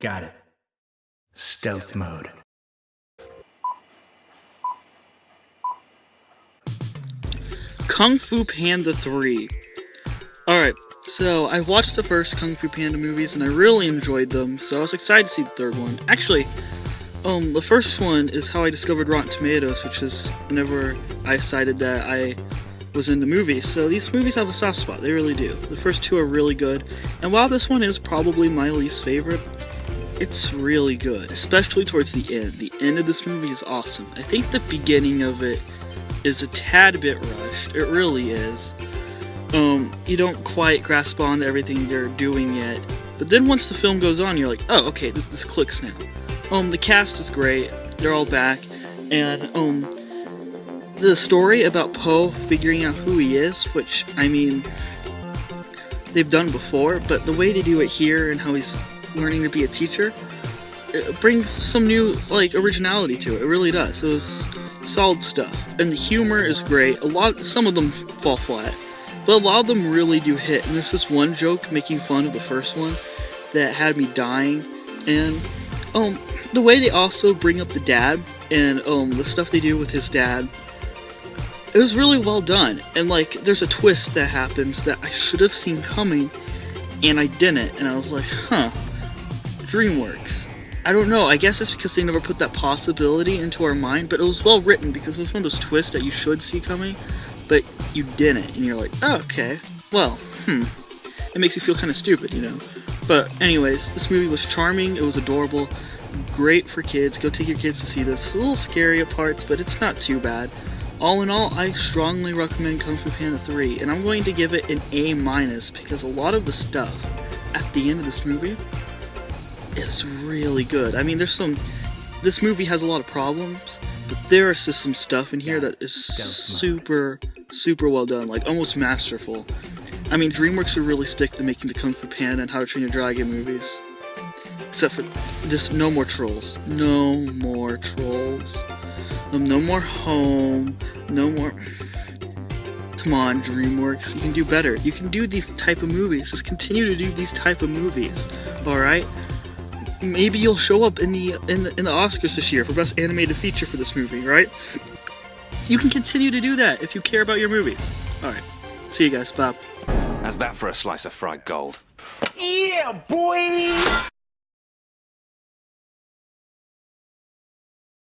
Got it. Stealth mode. Kung Fu Panda 3. Alright, so I watched the first Kung Fu Panda movies and I really enjoyed them, so I was excited to see the third one. Actually, the first one is how I discovered Rotten Tomatoes, which is whenever I decided that I was into movies. So these movies have a soft spot, they really do. The first two are really good, and while this one is probably my least favorite, it's really good, especially towards the end. The end of this movie is awesome. I think the beginning of it is a tad bit rushed. It really is. You don't quite grasp on everything they're doing yet, but then once the film goes on, you're like, oh, okay, this clicks now. The cast is great. They're all back, and the story about Po figuring out who he is, which, I mean, they've done before, but the way they do it here and how he's learning to be a teacher, it brings some new, originality to it. It really does. It was solid stuff. And the humor is great. Some of them fall flat, but a lot of them really do hit. And there's this one joke making fun of the first one that had me dying. And, the way they also bring up the dad and, the stuff they do with his dad, it was really well done. And, there's a twist that happens that I should have seen coming, and I didn't. And I was like, huh, DreamWorks. I don't know, I guess it's because they never put that possibility into our mind, but it was well written because it was one of those twists that you should see coming, but you didn't, and you're like, oh, okay, well, it makes you feel kind of stupid, you know? But anyways, this movie was charming, it was adorable, great for kids. Go take your kids to see this. It's a little scary at parts, but it's not too bad. All in all, I strongly recommend Kung Fu Panda 3, and I'm going to give it an A- because a lot of the stuff at the end of this movie is really good. I mean, this movie has a lot of problems, but there is just some stuff in here that is super, super well done, almost masterful. I mean, DreamWorks should really stick to making the Kung Fu Panda and How to Train Your Dragon movies. Except for just no more trolls. No more trolls. No more home. No more... Come on, DreamWorks. You can do better. You can do these type of movies. Just continue to do these type of movies. Alright? Maybe you'll show up in the Oscars this year for Best Animated Feature for this movie, right? You can continue to do that if you care about your movies. Alright. See you guys. Bye. How's that for a slice of fried gold? Yeah, boy!